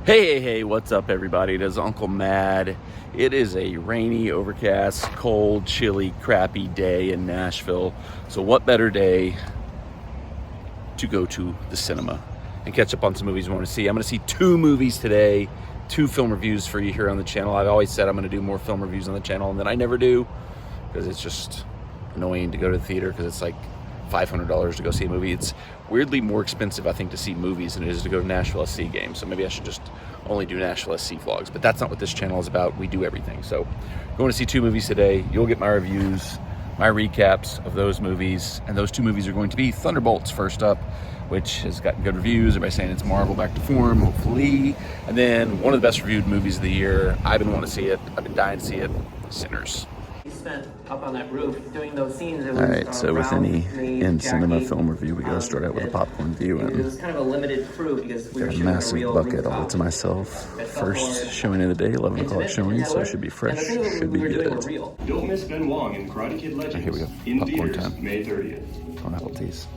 Hey, what's up, everybody? It is Uncle Mad. It is a rainy, overcast, cold, chilly, crappy day in Nashville. So what better day to go to the cinema and catch up on some movies we want to see? I'm going to see two movies today, two film reviews for you here on the channel. I've always said I'm going to do more film reviews on the channel, and then I never do because it's just annoying to go to the theater because it's like $500 to go see a movie. It's weirdly more expensive, I think, to see movies than it is to go to Nashville SC games. So maybe I should just only do Nashville SC vlogs. But that's not what this channel is about. We do everything. So going to see two movies today. You'll get my reviews, my recaps of those movies. And those two movies are going to be Thunderbolts first up, which has gotten good reviews. Everybody's saying it's Marvel back to form, hopefully. And then one of the best reviewed movies of the year. I've been wanting to see it. I've been dying to see it. Sinners. Spent up on that roof doing those scenes. All right, so with any in-cinema film review, we gotta start out with a popcorn view. It was kind of a limited crew because we were Got a shooting massive bucket all to myself. First showing of the day, 11 o'clock showing, so it should be fresh, should be good. Don't miss Ben Wong and Karate Kid Legends. Here we go, In popcorn theaters, time. May 30th. On Apple Teas.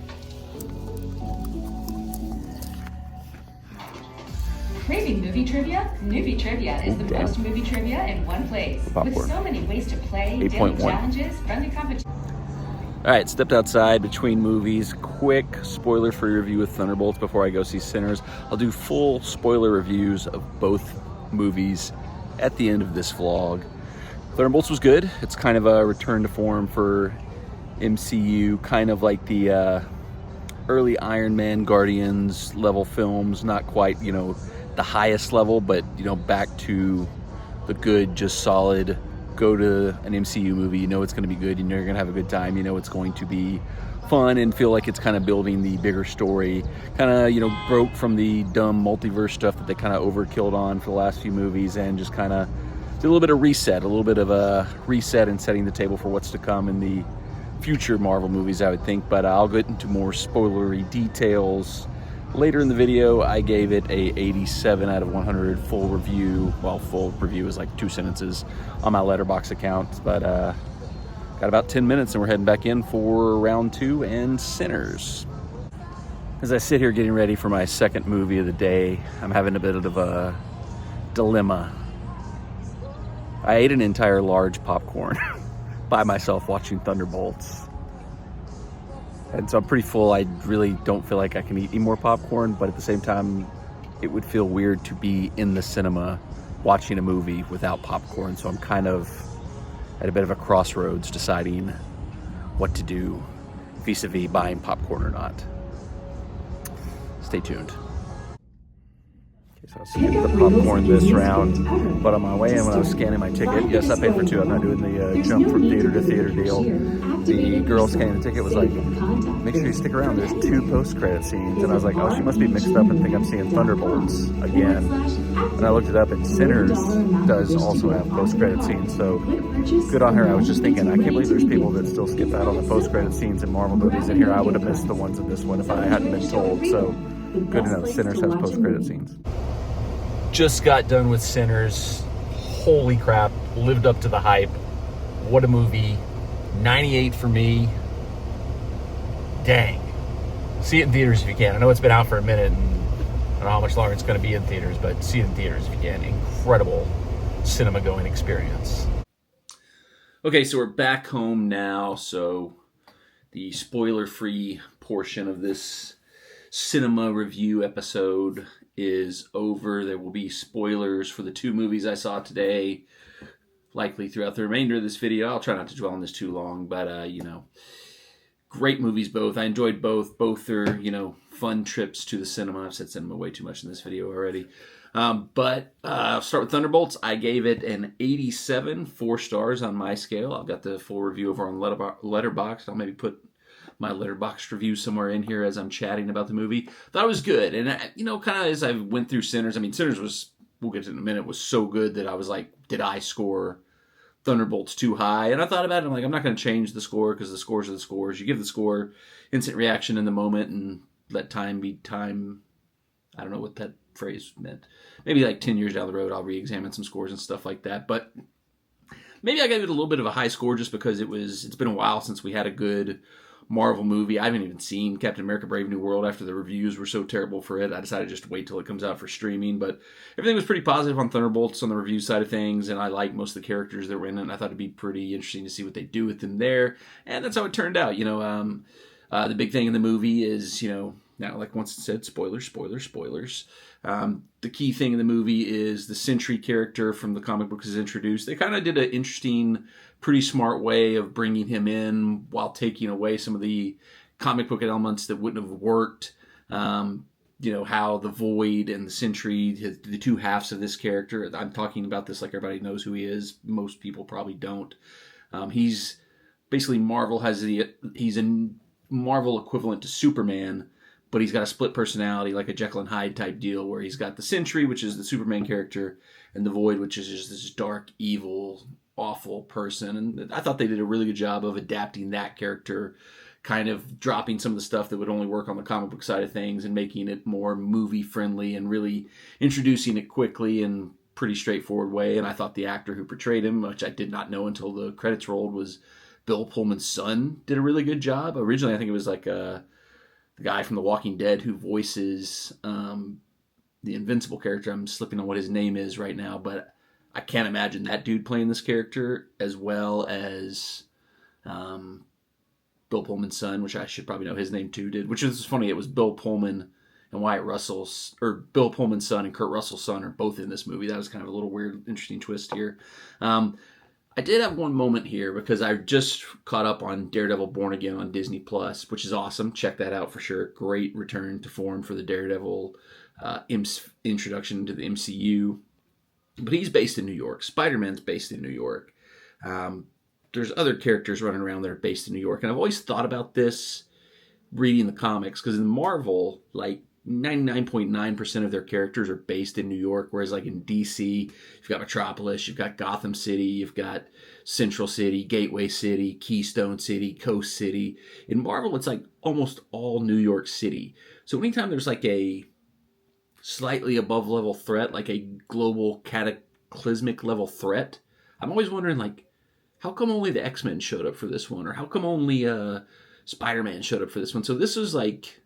Craving movie trivia? Movie trivia is the best movie trivia in one place. With so many ways to play, daily 8.1. challenges, friendly competition. All right, stepped outside between movies. Quick spoiler-free review of Thunderbolts before I go see Sinners. I'll do full spoiler reviews of both movies at the end of this vlog. Thunderbolts was good. It's kind of a return to form for MCU, kind of like the early Iron Man, Guardians level films. Not quite, the highest level, but back to the good, just solid. Go to an MCU movie, it's going to be good, you're going to have a good time, it's going to be fun and feel like it's kind of building the bigger story. Kind of, broke from the dumb multiverse stuff that they kind of overkilled on for the last few movies, and just kind of did a little bit of a reset and setting the table for what's to come in the future Marvel movies, I would think. But I'll get into more spoilery details later in the video. I gave it a 87 out of 100 full review. Well, full review is like 2 sentences on my Letterboxd account. But got about 10 minutes and we're heading back in for round 2 and Sinners. As I sit here getting ready for my second movie of the day, I'm having a bit of a dilemma. I ate an entire large popcorn by myself watching Thunderbolts. And so I'm pretty full. I really don't feel like I can eat any more popcorn, but at the same time, it would feel weird to be in the cinema watching a movie without popcorn. So I'm kind of at a bit of a crossroads deciding what to do vis-a-vis buying popcorn or not. Stay tuned. So I was getting the popcorn this round, but on my way in when I was scanning my ticket, yes, I paid for 2. I'm not doing the jump from theater to theater deal. The girl scanning the ticket was like, make sure you stick around, there's 2 post-credit scenes. And I was like, oh, she must be mixed up and think I'm seeing Thunderbolts again. And I looked it up, and Sinners does also have post-credit scenes, so good on her. I was just thinking, I can't believe there's people that still skip out on the post-credit scenes in Marvel movies, and here I would have missed the ones in this one if I hadn't been told. So good to know Sinners has post-credit scenes. Just got done with Sinners. Holy crap, lived up to the hype. What a movie. 98 for me. Dang. See it in theaters if you can. I know it's been out for a minute, and I don't know how much longer it's going to be in theaters, but see it in theaters if you can. Incredible cinema going experience. Okay, so we're back home now, so the spoiler-free portion of this cinema review episode is over. There will be spoilers for the 2 movies I saw today, likely throughout the remainder of this video. I'll try not to dwell on this too long, but great movies both. I enjoyed both. Both are, fun trips to the cinema. I've said cinema way too much in this video already. But I'll start with Thunderbolts. I gave it an 87, 4 stars on my scale. I've got the full review over on Letterboxd. I'll maybe put my Letterboxd review somewhere in here as I'm chatting about the movie. Thought it was good. And, kind of as I went through Sinners, Sinners was, we'll get to it in a minute, was so good that I was like, did I score Thunderbolts too high? And I thought about it. I'm like, I'm not going to change the score because the scores are the scores. You give the score instant reaction in the moment and let time be time. I don't know what that phrase meant. Maybe like 10 years down the road, I'll re-examine some scores and stuff like that. But maybe I gave it a little bit of a high score just because it's been a while since we had a good Marvel movie. I haven't even seen Captain America Brave New World after the reviews were so terrible for it. I decided just to wait till it comes out for streaming. But everything was pretty positive on Thunderbolts on the review side of things, and I like most of the characters that were in it, and I thought it'd be pretty interesting to see what they do with them there. And that's how it turned out. The big thing in the movie is, now, like once it said, spoilers. The key thing in the movie is the Sentry character from the comic books is introduced. They kind of did an interesting, pretty smart way of bringing him in while taking away some of the comic book elements that wouldn't have worked. How the Void and the Sentry, the two halves of this character. I'm talking about this like everybody knows who he is. Most people probably don't. He's basically he's a Marvel equivalent to Superman, but he's got a split personality, like a Jekyll and Hyde type deal, where he's got the Sentry, which is the Superman character, and the Void, which is just this dark, evil, awful person. And I thought they did a really good job of adapting that character, kind of dropping some of the stuff that would only work on the comic book side of things and making it more movie friendly and really introducing it quickly in pretty straightforward way. And I thought the actor who portrayed him, which I did not know until the credits rolled, was Bill Pullman's son, did a really good job. Originally, I think it was like the guy from The Walking Dead who voices the Invincible character. I'm slipping on what his name is right now, but I can't imagine that dude playing this character as well as Bill Pullman's son, which I should probably know his name too, did. Which is funny, it was Bill Pullman and Wyatt Russell's, or Bill Pullman's son and Kurt Russell's son are both in this movie. That was kind of a little weird, interesting twist here. I did have one moment here because I just caught up on Daredevil Born Again on Disney Plus, which is awesome. Check that out for sure. Great return to form for the Daredevil introduction to the MCU. But he's based in New York. Spider-Man's based in New York. There's other characters running around that are based in New York. And I've always thought about this reading the comics, because in Marvel, like 99.9% of their characters are based in New York, whereas like in DC, you've got Metropolis, you've got Gotham City, you've got Central City, Gateway City, Keystone City, Coast City. In Marvel, it's like almost all New York City. So anytime there's like a slightly above level threat, like a global cataclysmic level threat, I'm always wondering, like, how come only the X-Men showed up for this one? Or how come only Spider-Man showed up for this one? So this was like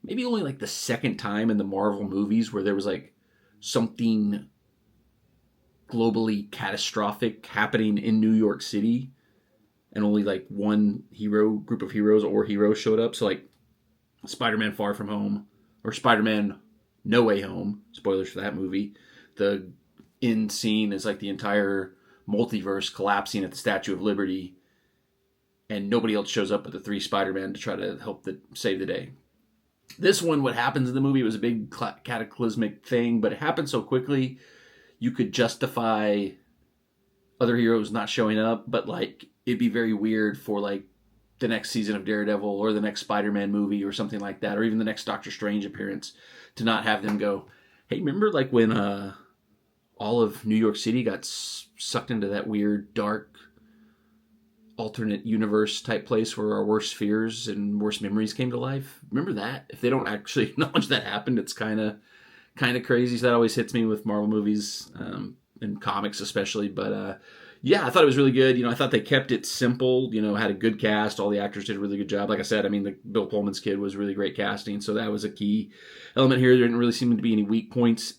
maybe only like the second time in the Marvel movies where there was like something globally catastrophic happening in New York City, and only like one group of heroes or heroes showed up. So like Spider-Man Far From Home or Spider-Man No Way Home, spoilers for that movie, the end scene is like the entire multiverse collapsing at the Statue of Liberty, and nobody else shows up but the three Spider-Man to try to help save the day. This one, what happens in the movie, was a big cataclysmic thing, but it happened so quickly you could justify other heroes not showing up, but like it'd be very weird for like the next season of Daredevil or the next Spider-Man movie or something like that, or even the next Doctor Strange appearance, to not have them go, hey, remember like when all of New York City got sucked into that weird, dark, alternate universe type place where our worst fears and worst memories came to life? Remember that? If they don't actually acknowledge that happened, it's kind of crazy. So that always hits me with Marvel movies and comics especially. But yeah, I thought it was really good. I thought they kept it simple. Had a good cast. All the actors did a really good job. Like I said, I mean, the Bill Pullman's kid was really great casting, so that was a key element here. There didn't really seem to be any weak points.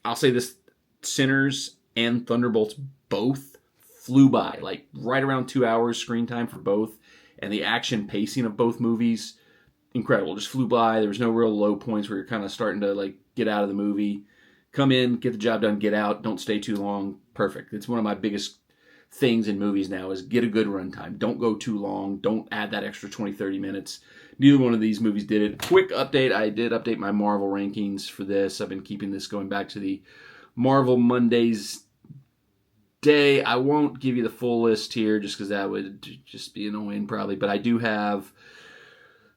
I'll say this: Sinners and Thunderbolts both flew by, like right around 2 hours screen time for both, and the action pacing of both movies, incredible. Just flew by. There was no real low points where you're kind of starting to like get out of the movie, come in, get the job done, get out, don't stay too long. Perfect. It's one of my biggest things in movies now is get a good runtime. Don't go too long. Don't add that extra 20-30 minutes. Neither one of these movies did it. Quick update: I did update my Marvel rankings for this. I've been keeping this going back to the Marvel Mondays day. I won't give you the full list here just because that would just be annoying probably, but I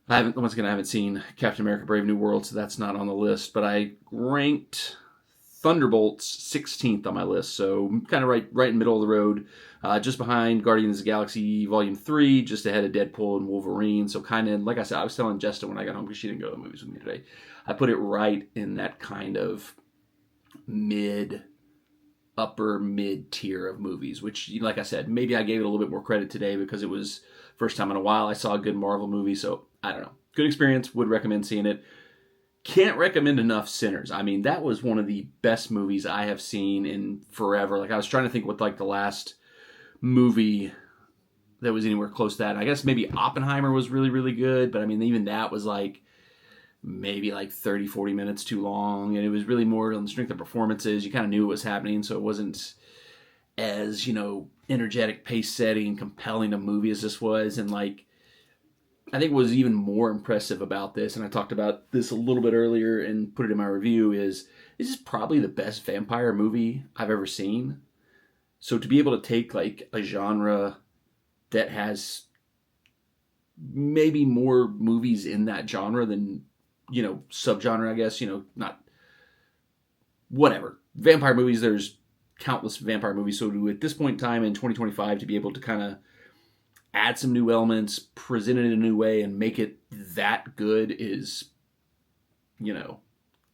haven't seen Captain America Brave New World, so that's not on the list, but I ranked Thunderbolts 16th on my list, so kind of right in the middle of the road, just behind Guardians of the Galaxy Volume 3, just ahead of Deadpool and Wolverine, so kind of, like I said, I was telling Jesta when I got home, because she didn't go to the movies with me today, I put it right in that kind of mid upper mid tier of movies, which, like I said, maybe I gave it a little bit more credit today because it was first time in a while I saw a good Marvel movie. So I don't know. Good experience. Would recommend seeing it. Can't recommend enough Sinners. I mean, that was one of the best movies I have seen in forever. Like, I was trying to think what like the last movie that was anywhere close to that. I guess maybe Oppenheimer was really, really good, but I mean, even that was like maybe like 30, 40 minutes too long, and it was really more on the strength of performances. You kind of knew what was happening, so it wasn't as, energetic, pace-setting, compelling a movie as this was. And like, I think what was even more impressive about this, and I talked about this a little bit earlier and put it in my review, is this is probably the best vampire movie I've ever seen. So to be able to take like a genre that has maybe more movies in that genre than, subgenre, I guess, not whatever. Vampire movies, there's countless vampire movies. So at this point in time in 2025, to be able to kind of add some new elements, present it in a new way, and make it that good is,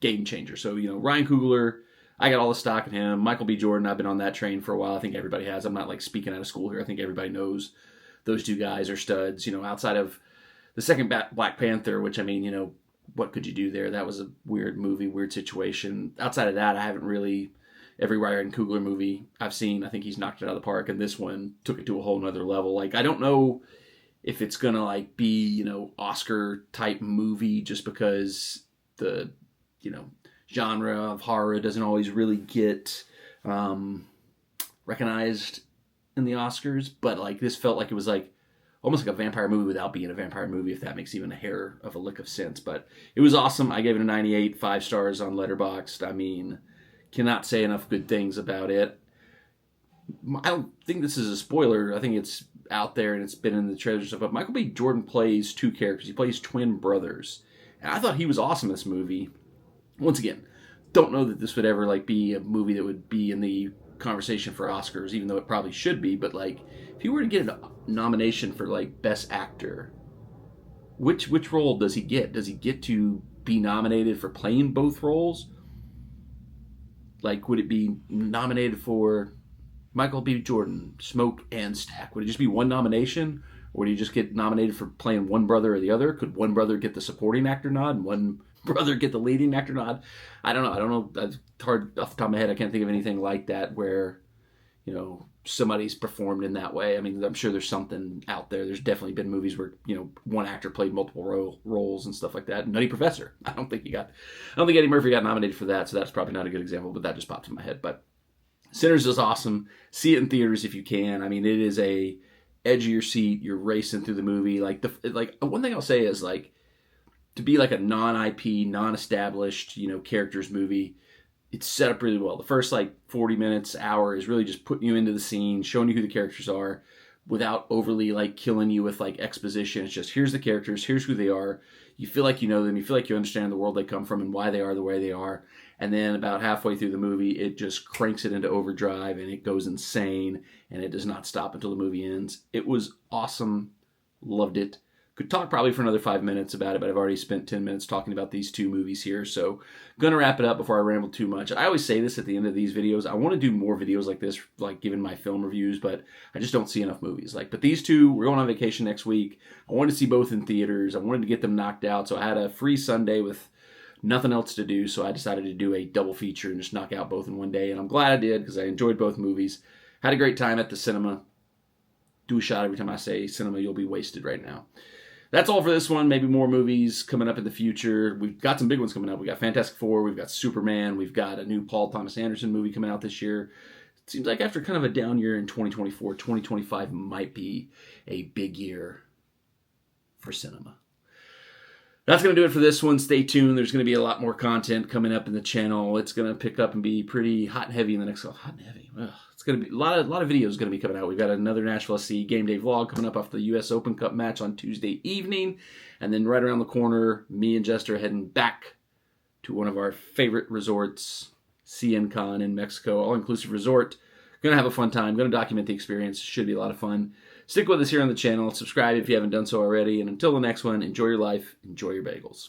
game changer. So, Ryan Coogler, I got all the stock in him. Michael B. Jordan, I've been on that train for a while. I think everybody has. I'm not like speaking out of school here. I think everybody knows those two guys are studs. Outside of the second Black Panther, which, I mean, what could you do there? That was a weird movie, weird situation. Outside of that, I haven't really, every Ryan Coogler movie I've seen, I think he's knocked it out of the park, and this one took it to a whole nother level. Like, I don't know if it's gonna like be, Oscar type movie just because the, genre of horror doesn't always really get recognized in the Oscars, but like this felt like it was like almost like a vampire movie without being a vampire movie, if that makes even a hair of a lick of sense. But it was awesome. I gave it a 98, 5 stars on Letterboxd. I mean, cannot say enough good things about it. I don't think this is a spoiler. I think it's out there and it's been in the trailers and stuff. But Michael B. Jordan plays two characters. He plays twin brothers. And I thought he was awesome in this movie. Once again, don't know that this would ever like be a movie that would be in the conversation for Oscars, even though it probably should be. But like, if he were to get a nomination for like Best Actor, which role does he get? Does he get to be nominated for playing both roles? Like, would it be nominated for Michael B. Jordan, Smoke, and Stack? Would it just be one nomination? Or would he just get nominated for playing one brother or the other? Could one brother get the supporting actor nod and one brother get the leading actor nod? I don't know. It's hard off the top of my head. I can't think of anything like that where, somebody's performed in that way. I mean, I'm sure there's something out there. There's definitely been movies where, one actor played multiple roles and stuff like that. Nutty Professor. I don't think Eddie Murphy got nominated for that, so that's probably not a good example, but that just popped in my head. But Sinners is awesome. See it in theaters if you can. I mean, it is a edge of your seat. You're racing through the movie. Like one thing I'll say is like, to be like a non-IP, non-established, characters movie, it's set up really well. The first like 40 minutes, hour is really just putting you into the scene, showing you who the characters are without overly like killing you with like exposition. It's just, here's the characters, here's who they are. You feel like you know them, you feel like you understand the world they come from and why they are the way they are. And then about halfway through the movie, it just cranks it into overdrive and it goes insane and it does not stop until the movie ends. It was awesome. Loved it. Could talk probably for another 5 minutes about it, but I've already spent 10 minutes talking about these two movies here. So going to wrap it up before I ramble too much. I always say this at the end of these videos. I want to do more videos like this, like giving my film reviews, but I just don't see enough movies. But these two, we're going on vacation next week. I wanted to see both in theaters. I wanted to get them knocked out. So I had a free Sunday with nothing else to do. So I decided to do a double feature and just knock out both in one day. And I'm glad I did because I enjoyed both movies. Had a great time at the cinema. Do a shot every time I say cinema. You'll be wasted right now. That's all for this one. Maybe more movies coming up in the future. We've got some big ones coming up. We've got Fantastic Four. We've got Superman. We've got a new Paul Thomas Anderson movie coming out this year. It seems like after kind of a down year in 2024, 2025 might be a big year for cinema. That's going to do it for this one. Stay tuned. There's going to be a lot more content coming up in the channel. It's going to pick up and be pretty hot and heavy in the next... Hot and heavy. Ugh. It's going to be a lot of videos going to be coming out. We've got another Nashville SC Game Day vlog coming up off the U.S. Open Cup match on Tuesday evening. And then right around the corner, me and Jester are heading back to one of our favorite resorts, CN Con in Mexico. All-inclusive resort. Going to have a fun time. Going to document the experience. Should be a lot of fun. Stick with us here on the channel. Subscribe if you haven't done so already. And until the next one, enjoy your life. Enjoy your bagels.